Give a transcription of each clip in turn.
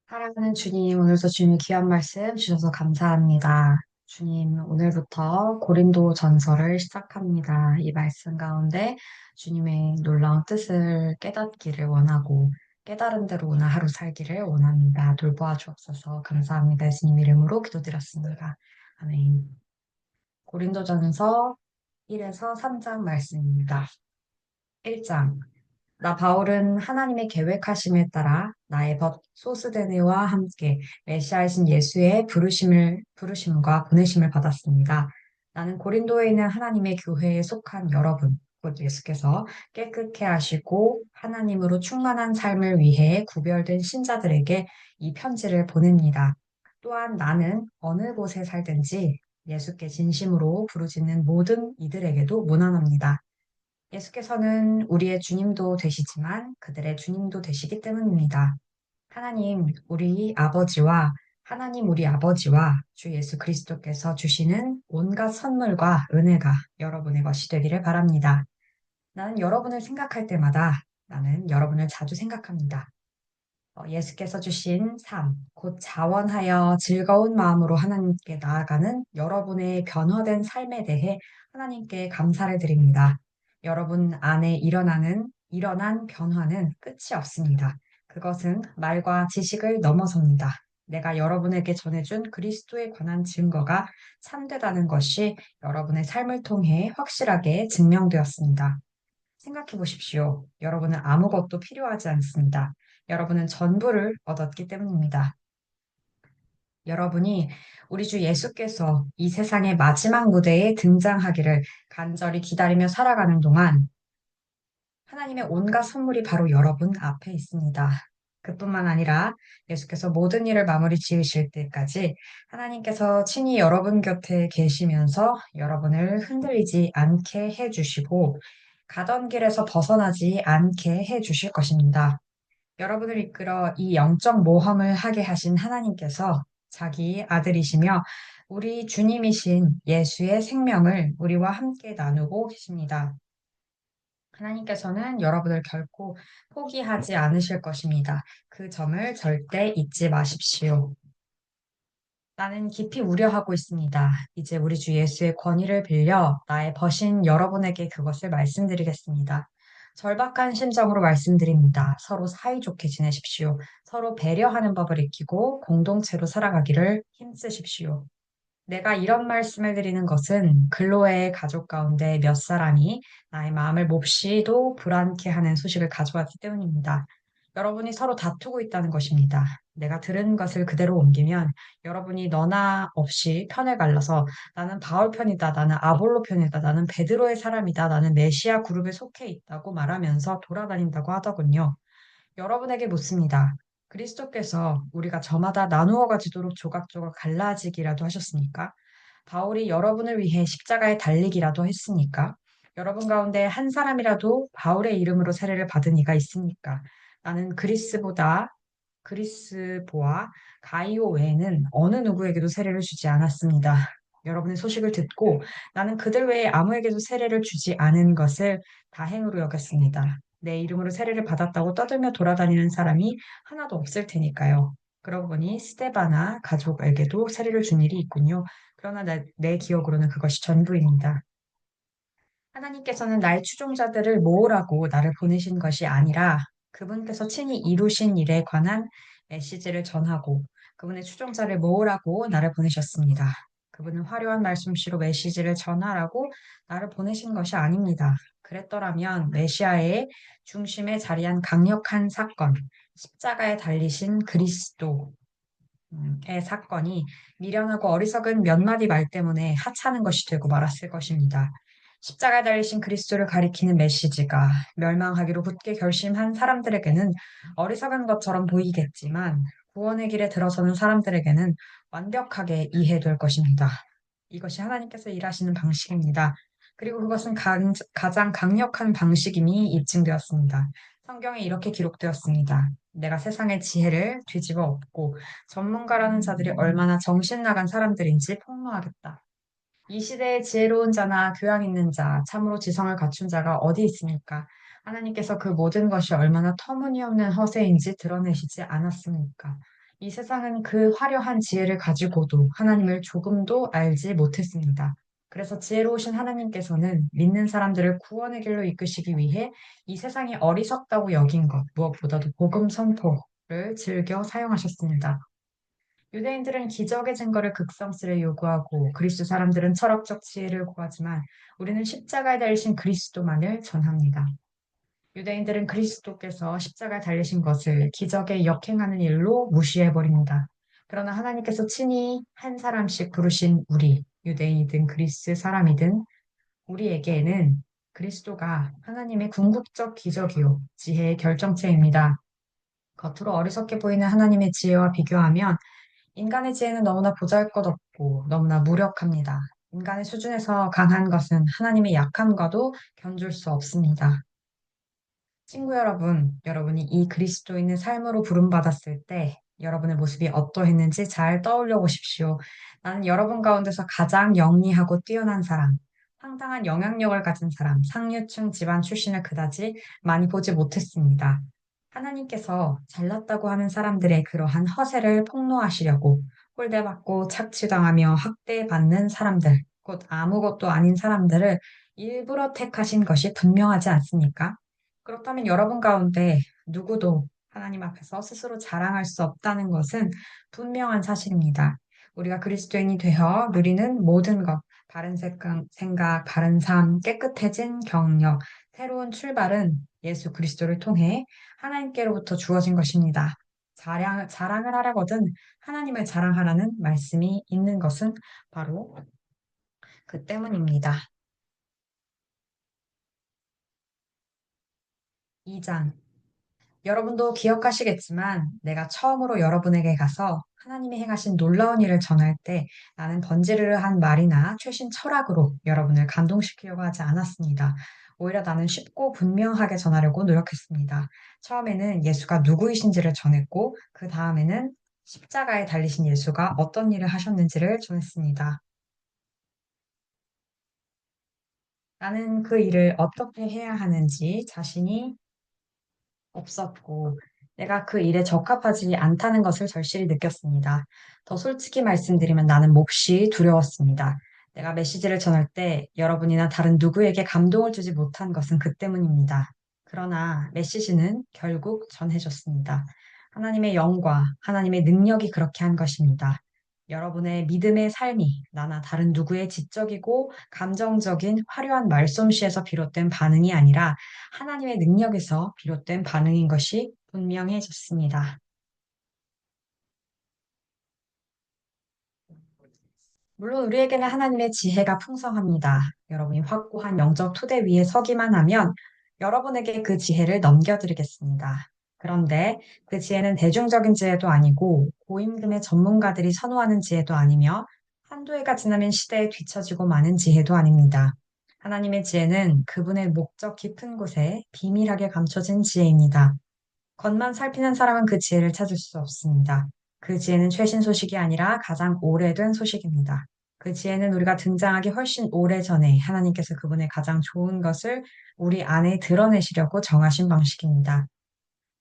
사랑하는 주님, 오늘도 주님의 귀한 말씀 주셔서 감사합니다. 주님, 오늘부터 고린도 전서를 시작합니다. 이 말씀 가운데 주님의 놀라운 뜻을 깨닫기를 원하고 깨달은 대로 오늘 하루 살기를 원합니다. 돌보아 주옵소서. 감사합니다. 예수님 이름으로 기도드렸습니다. 아멘. 고린도전서 1에서 3장 말씀입니다. 1장. 나 바울은 하나님의 계획하심에 따라 나의 벗 소스데네와 함께 메시아이신 예수의 부르심과 보내심을 받았습니다. 나는 고린도에 있는 하나님의 교회에 속한 여러분, 곧 예수께서 깨끗게 하시고 하나님으로 충만한 삶을 위해 구별된 신자들에게 이 편지를 보냅니다. 또한 나는 어느 곳에 살든지 예수께 진심으로 부르짖는 모든 이들에게도 문안합니다. 예수께서는 우리의 주님도 되시지만 그들의 주님도 되시기 때문입니다. 하나님 우리 아버지와 주 예수 그리스도께서 주시는 온갖 선물과 은혜가 여러분의 것이 되기를 바랍니다. 나는 여러분을 자주 생각합니다. 예수께서 주신 삶, 곧 자원하여 즐거운 마음으로 하나님께 나아가는 여러분의 변화된 삶에 대해 하나님께 감사를 드립니다. 여러분 안에 일어난 변화는 끝이 없습니다. 그것은 말과 지식을 넘어섭니다. 내가 여러분에게 전해준 그리스도에 관한 증거가 참되다는 것이 여러분의 삶을 통해 확실하게 증명되었습니다. 생각해 보십시오. 여러분은 아무것도 필요하지 않습니다. 여러분은 전부를 얻었기 때문입니다. 여러분이 우리 주 예수께서 이 세상의 마지막 무대에 등장하기를 간절히 기다리며 살아가는 동안 하나님의 온갖 선물이 바로 여러분 앞에 있습니다. 그뿐만 아니라 예수께서 모든 일을 마무리 지으실 때까지 하나님께서 친히 여러분 곁에 계시면서 여러분을 흔들리지 않게 해주시고 가던 길에서 벗어나지 않게 해주실 것입니다. 여러분을 이끌어 이 영적 모험을 하게 하신 하나님께서 자기 아들이시며 우리 주님이신 예수의 생명을 우리와 함께 나누고 계십니다. 하나님께서는 여러분을 결코 포기하지 않으실 것입니다. 그 점을 절대 잊지 마십시오. 나는 깊이 우려하고 있습니다. 이제 우리 주 예수의 권위를 빌려 나의 벗인 여러분에게 그것을 말씀드리겠습니다. 절박한 심정으로 말씀드립니다. 서로 사이좋게 지내십시오. 서로 배려하는 법을 익히고 공동체로 살아가기를 힘쓰십시오. 내가 이런 말씀을 드리는 것은 근로의 가족 가운데 몇 사람이 나의 마음을 몹시도 불안케 하는 소식을 가져왔기 때문입니다. 여러분이 서로 다투고 있다는 것입니다. 내가 들은 것을 그대로 옮기면 여러분이 너나 없이 편을 갈라서 나는 바울 편이다, 나는 아볼로 편이다, 나는 베드로의 사람이다, 나는 메시아 그룹에 속해 있다고 말하면서 돌아다닌다고 하더군요. 여러분에게 묻습니다. 그리스도께서 우리가 저마다 나누어 가지도록 조각조각 갈라지기라도 하셨습니까? 바울이 여러분을 위해 십자가에 달리기라도 했습니까? 여러분 가운데 한 사람이라도 바울의 이름으로 세례를 받은 이가 있습니까? 나는 그리스보와 가이오 외에는 어느 누구에게도 세례를 주지 않았습니다. 여러분의 소식을 듣고 나는 그들 외에 아무에게도 세례를 주지 않은 것을 다행으로 여겼습니다. 내 이름으로 세례를 받았다고 떠들며 돌아다니는 사람이 하나도 없을 테니까요. 그러고 보니 스테바나 가족에게도 세례를 준 일이 있군요. 그러나 내 기억으로는 그것이 전부입니다. 하나님께서는 나의 추종자들을 모으라고 나를 보내신 것이 아니라 그분께서 친히 이루신 일에 관한 메시지를 전하고 그분의 추종자를 모으라고 나를 보내셨습니다. 그분은 화려한 말씀씨로 메시지를 전하라고 나를 보내신 것이 아닙니다. 그랬더라면 메시아의 중심에 자리한 강력한 사건, 십자가에 달리신 그리스도, 의 사건이 미련하고 어리석은 몇 마디 말 때문에 하찮은 것이 되고 말았을 것입니다. 십자가에 달리신 그리스도를 가리키는 메시지가 멸망하기로 굳게 결심한 사람들에게는 어리석은 것처럼 보이겠지만 구원의 길에 들어서는 사람들에게는 완벽하게 이해될 것입니다. 이것이 하나님께서 일하시는 방식입니다. 그리고 그것은 가장 강력한 방식임이 입증되었습니다. 성경에 이렇게 기록되었습니다. 내가 세상의 지혜를 뒤집어 엎고 전문가라는 자들이 얼마나 정신 나간 사람들인지 폭로하겠다. 이 시대에 지혜로운 자나 교양 있는 자, 참으로 지성을 갖춘 자가 어디 있습니까? 하나님께서 그 모든 것이 얼마나 터무니없는 허세인지 드러내시지 않았습니까? 이 세상은 그 화려한 지혜를 가지고도 하나님을 조금도 알지 못했습니다. 그래서 지혜로우신 하나님께서는 믿는 사람들을 구원의 길로 이끄시기 위해 이 세상이 어리석다고 여긴 것, 무엇보다도 복음 선포를 즐겨 사용하셨습니다. 유대인들은 기적의 증거를 극성스레 요구하고 그리스 사람들은 철학적 지혜를 구하지만 우리는 십자가에 달리신 그리스도만을 전합니다. 유대인들은 그리스도께서 십자가에 달리신 것을 기적에 역행하는 일로 무시해버립니다. 그러나 하나님께서 친히 한 사람씩 부르신 우리, 유대인이든 그리스 사람이든 우리에게는 그리스도가 하나님의 궁극적 기적이요, 지혜의 결정체입니다. 겉으로 어리석게 보이는 하나님의 지혜와 비교하면 인간의 지혜는 너무나 보잘것없고 너무나 무력합니다. 인간의 수준에서 강한 것은 하나님의 약함과도 견줄 수 없습니다. 친구 여러분, 여러분이 이 그리스도인의 삶으로 부름받았을 때 여러분의 모습이 어떠했는지 잘 떠올려 보십시오. 나는 여러분 가운데서 가장 영리하고 뛰어난 사람, 상당한 영향력을 가진 사람, 상류층 집안 출신을 그다지 많이 보지 못했습니다. 하나님께서 잘났다고 하는 사람들의 그러한 허세를 폭로하시려고 홀대받고 착취당하며 학대받는 사람들, 곧 아무것도 아닌 사람들을 일부러 택하신 것이 분명하지 않습니까? 그렇다면 여러분 가운데 누구도 하나님 앞에서 스스로 자랑할 수 없다는 것은 분명한 사실입니다. 우리가 그리스도인이 되어 누리는 모든 것, 바른 생각, 바른 삶, 깨끗해진 경력, 새로운 출발은 예수 그리스도를 통해 하나님께로부터 주어진 것입니다. 자랑을 하려거든 하나님을 자랑하라는 말씀이 있는 것은 바로 그 때문입니다. 2장. 여러분도 기억하시겠지만 내가 처음으로 여러분에게 가서 하나님이 행하신 놀라운 일을 전할 때 나는 번지르르한 말이나 최신 철학으로 여러분을 감동시키려고 하지 않았습니다. 오히려 나는 쉽고 분명하게 전하려고 노력했습니다. 처음에는 예수가 누구이신지를 전했고 그 다음에는 십자가에 달리신 예수가 어떤 일을 하셨는지를 전했습니다. 나는 그 일을 어떻게 해야 하는지 자신이 없었고, 내가 그 일에 적합하지 않다는 것을 절실히 느꼈습니다. 더 솔직히 말씀드리면 나는 몹시 두려웠습니다. 내가 메시지를 전할 때 여러분이나 다른 누구에게 감동을 주지 못한 것은 그 때문입니다. 그러나 메시지는 결국 전해졌습니다. 하나님의 영과 하나님의 능력이 그렇게 한 것입니다. 여러분의 믿음의 삶이 나나 다른 누구의 지적이고 감정적인 화려한 말솜씨에서 비롯된 반응이 아니라 하나님의 능력에서 비롯된 반응인 것이 분명해졌습니다. 물론 우리에게는 하나님의 지혜가 풍성합니다. 여러분이 확고한 영적 토대 위에 서기만 하면 여러분에게 그 지혜를 넘겨드리겠습니다. 그런데 그 지혜는 대중적인 지혜도 아니고 고임금의 전문가들이 선호하는 지혜도 아니며 한두 해가 지나면 시대에 뒤처지고 마는 지혜도 아닙니다. 하나님의 지혜는 그분의 목적 깊은 곳에 비밀하게 감춰진 지혜입니다. 겉만 살피는 사람은 그 지혜를 찾을 수 없습니다. 그 지혜는 최신 소식이 아니라 가장 오래된 소식입니다. 그 지혜는 우리가 등장하기 훨씬 오래전에 하나님께서 그분의 가장 좋은 것을 우리 안에 드러내시려고 정하신 방식입니다.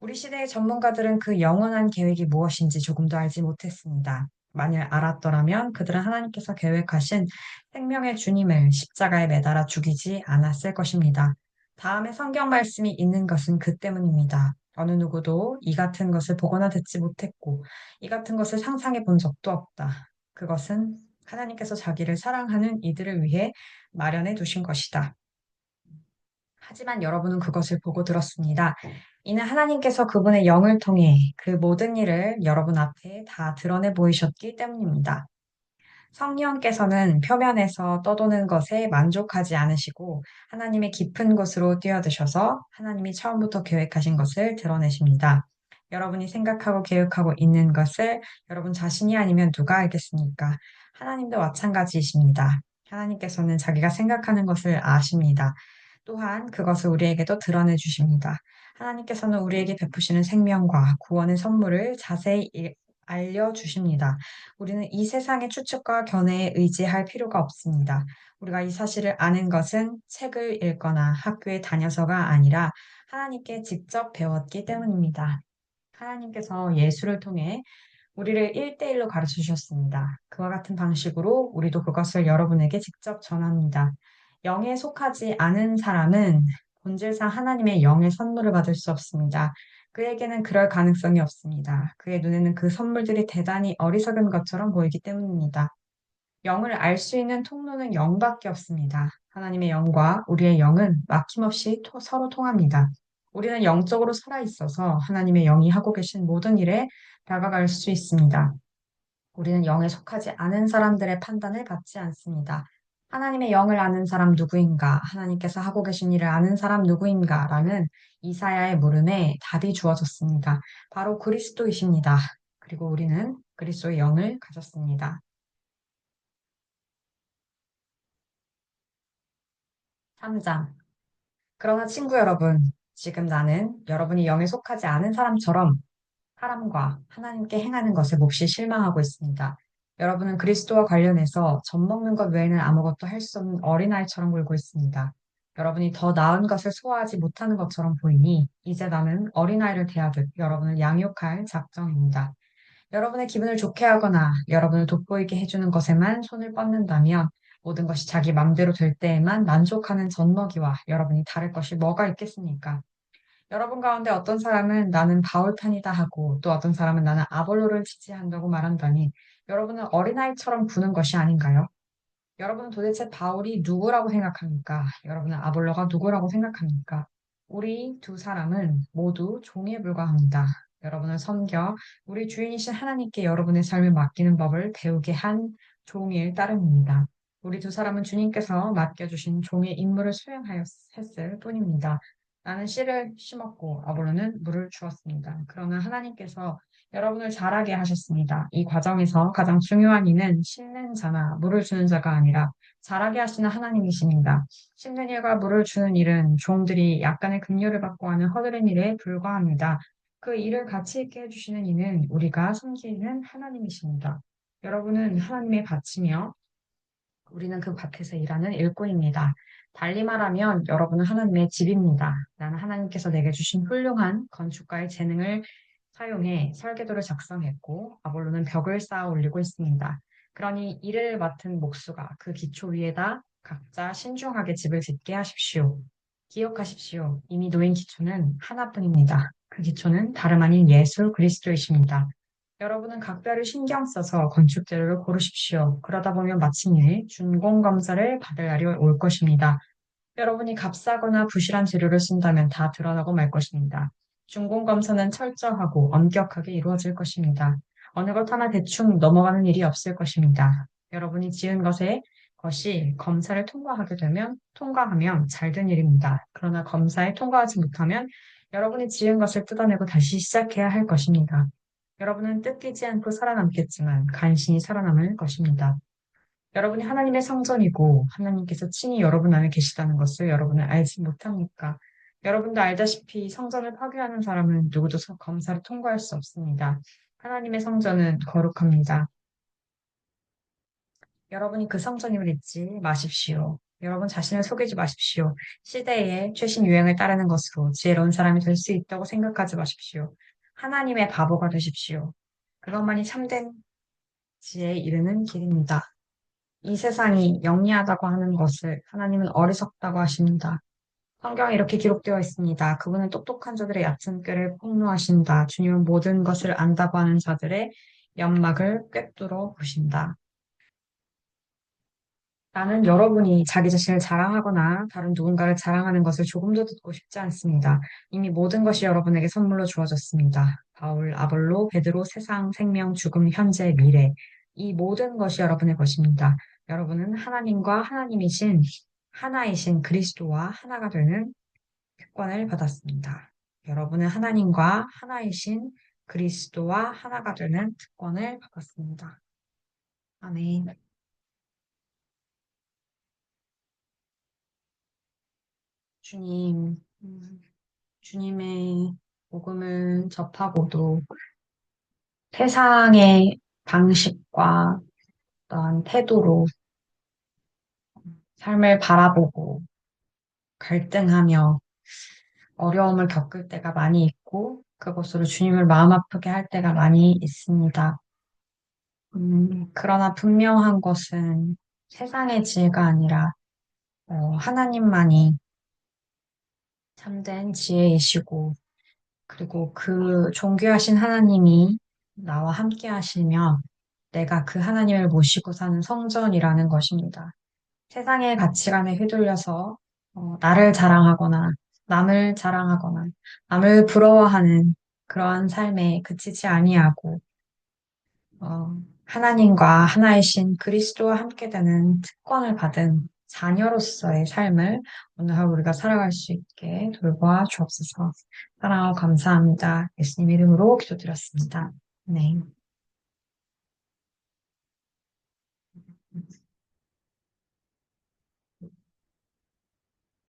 우리 시대의 전문가들은 그 영원한 계획이 무엇인지 조금도 알지 못했습니다. 만일 알았더라면 그들은 하나님께서 계획하신 생명의 주님을 십자가에 매달아 죽이지 않았을 것입니다. 다음에 성경 말씀이 있는 것은 그 때문입니다. 어느 누구도 이 같은 것을 보거나 듣지 못했고, 이 같은 것을 상상해 본 적도 없다. 그것은 하나님께서 자기를 사랑하는 이들을 위해 마련해 두신 것이다. 하지만 여러분은 그것을 보고 들었습니다. 이는 하나님께서 그분의 영을 통해 그 모든 일을 여러분 앞에 다 드러내 보이셨기 때문입니다. 성령께서는 표면에서 떠도는 것에 만족하지 않으시고 하나님의 깊은 곳으로 뛰어드셔서 하나님이 처음부터 계획하신 것을 드러내십니다. 여러분이 생각하고 계획하고 있는 것을 여러분 자신이 아니면 누가 알겠습니까? 하나님도 마찬가지이십니다. 하나님께서는 자기가 생각하는 것을 아십니다. 또한 그것을 우리에게도 드러내 주십니다. 하나님께서는 우리에게 베푸시는 생명과 구원의 선물을 자세히 알려주십니다. 우리는 이 세상의 추측과 견해에 의지할 필요가 없습니다. 우리가 이 사실을 아는 것은 책을 읽거나 학교에 다녀서가 아니라 하나님께 직접 배웠기 때문입니다. 하나님께서 예수를 통해 우리를 1대1로 가르쳐 주셨습니다. 그와 같은 방식으로 우리도 그것을 여러분에게 직접 전합니다. 영에 속하지 않은 사람은 본질상 하나님의 영의 선물을 받을 수 없습니다. 그에게는 그럴 가능성이 없습니다. 그의 눈에는 그 선물들이 대단히 어리석은 것처럼 보이기 때문입니다. 영을 알 수 있는 통로는 영밖에 없습니다. 하나님의 영과 우리의 영은 막힘없이 서로 통합니다. 우리는 영적으로 살아 있어서 하나님의 영이 하고 계신 모든 일에 다가갈 수 있습니다. 우리는 영에 속하지 않은 사람들의 판단을 받지 않습니다. 하나님의 영을 아는 사람 누구인가? 하나님께서 하고 계신 일을 아는 사람 누구인가? 라는 이사야의 물음에 답이 주어졌습니다. 바로 그리스도이십니다. 그리고 우리는 그리스도의 영을 가졌습니다. 3장. 그러나 친구 여러분, 지금 나는 여러분이 영에 속하지 않은 사람처럼 사람과 하나님께 행하는 것에 몹시 실망하고 있습니다. 여러분은 그리스도와 관련해서 젖 먹는 것 외에는 아무것도 할 수 없는 어린아이처럼 굴고 있습니다. 여러분이 더 나은 것을 소화하지 못하는 것처럼 보이니 이제 나는 어린아이를 대하듯 여러분을 양육할 작정입니다. 여러분의 기분을 좋게 하거나 여러분을 돋보이게 해주는 것에만 손을 뻗는다면 모든 것이 자기 맘대로 될 때에만 만족하는 젖먹이와 여러분이 다를 것이 뭐가 있겠습니까? 여러분 가운데 어떤 사람은 나는 바울 편이다 하고 또 어떤 사람은 나는 아볼로를 지지한다고 말한다니 여러분은 어린아이처럼 구는 것이 아닌가요? 여러분은 도대체 바울이 누구라고 생각합니까? 여러분은 아볼로가 누구라고 생각합니까? 우리 두 사람은 모두 종에 불과합니다. 여러분을 섬겨 우리 주인이신 하나님께 여러분의 삶을 맡기는 법을 배우게 한 종일 따름입니다. 우리 두 사람은 주님께서 맡겨주신 종의 임무를 수행하였을 뿐입니다. 나는 씨를 심었고 아볼로는 물을 주었습니다. 그러나 하나님께서 여러분을 자라게 하셨습니다. 이 과정에서 가장 중요한 이는 심는 자나 물을 주는 자가 아니라 자라게 하시는 하나님이십니다. 심는 일과 물을 주는 일은 종들이 약간의 급료를 받고 하는 허드렛 일에 불과합니다. 그 일을 가치 있게 해주시는 이는 우리가 섬기는 하나님이십니다. 여러분은 하나님의 밭이며 우리는 그 밭에서 일하는 일꾼입니다. 달리 말하면 여러분은 하나님의 집입니다. 나는 하나님께서 내게 주신 훌륭한 건축가의 재능을 사용해 설계도를 작성했고 아볼로는 벽을 쌓아 올리고 있습니다. 그러니 이를 맡은 목수가 그 기초 위에다 각자 신중하게 집을 짓게 하십시오. 기억하십시오. 이미 놓인 기초는 하나뿐입니다. 그 기초는 다름 아닌 예수 그리스도이십니다. 여러분은 각별을 신경 써서 건축 재료를 고르십시오. 그러다 보면 마침내 준공 검사를 받을 날이 올 것입니다. 여러분이 값싸거나 부실한 재료를 쓴다면 다 드러나고 말 것입니다. 준공 검사는 철저하고 엄격하게 이루어질 것입니다. 어느 것 하나 대충 넘어가는 일이 없을 것입니다. 여러분이 지은 것이 검사를 통과하면 잘 된 일입니다. 그러나 검사에 통과하지 못하면 여러분이 지은 것을 뜯어내고 다시 시작해야 할 것입니다. 여러분은 뜯기지 않고 살아남겠지만 간신히 살아남을 것입니다. 여러분이 하나님의 성전이고 하나님께서 친히 여러분 안에 계시다는 것을 여러분은 알지 못합니까? 여러분도 알다시피 성전을 파괴하는 사람은 누구도 검사를 통과할 수 없습니다. 하나님의 성전은 거룩합니다. 여러분이 그 성전임을 잊지 마십시오. 여러분 자신을 속이지 마십시오. 시대의 최신 유행을 따르는 것으로 지혜로운 사람이 될 수 있다고 생각하지 마십시오. 하나님의 바보가 되십시오. 그것만이 참된 지혜에 이르는 길입니다. 이 세상이 영리하다고 하는 것을 하나님은 어리석다고 하십니다. 성경에 이렇게 기록되어 있습니다. 그분은 똑똑한 자들의 얕은 꾀를 폭로하신다. 주님은 모든 것을 안다고 하는 자들의 연막을 꿰뚫어 보신다. 나는 여러분이 자기 자신을 자랑하거나 다른 누군가를 자랑하는 것을 조금도 듣고 싶지 않습니다. 이미 모든 것이 여러분에게 선물로 주어졌습니다. 바울, 아볼로, 베드로, 세상, 생명, 죽음, 현재, 미래. 이 모든 것이 여러분의 것입니다. 여러분은 하나님과 하나님이신 하나이신 그리스도와 하나가 되는 특권을 받았습니다. 여러분은 하나님과 하나이신 그리스도와 하나가 되는 특권을 받았습니다. 아멘. 주님, 주님의 복음을 접하고도 세상의 방식과 어떤 태도로 삶을 바라보고 갈등하며 어려움을 겪을 때가 많이 있고 그것으로 주님을 마음 아프게 할 때가 많이 있습니다. 그러나 분명한 것은 세상의 지혜가 아니라 하나님만이 참된 지혜이시고, 그리고 그 존귀하신 하나님이 나와 함께 하시며 내가 그 하나님을 모시고 사는 성전이라는 것입니다. 세상의 가치관에 휘둘려서 나를 자랑하거나 남을 자랑하거나 남을 부러워하는 그러한 삶에 그치지 아니하고 하나님과 하나이신 그리스도와 함께 되는 특권을 받은 자녀로서의 삶을 오늘 하루 우리가 살아갈 수 있게 돌보아 주옵소서. 사랑하고 감사합니다. 예수님 이름으로 기도드렸습니다. 네.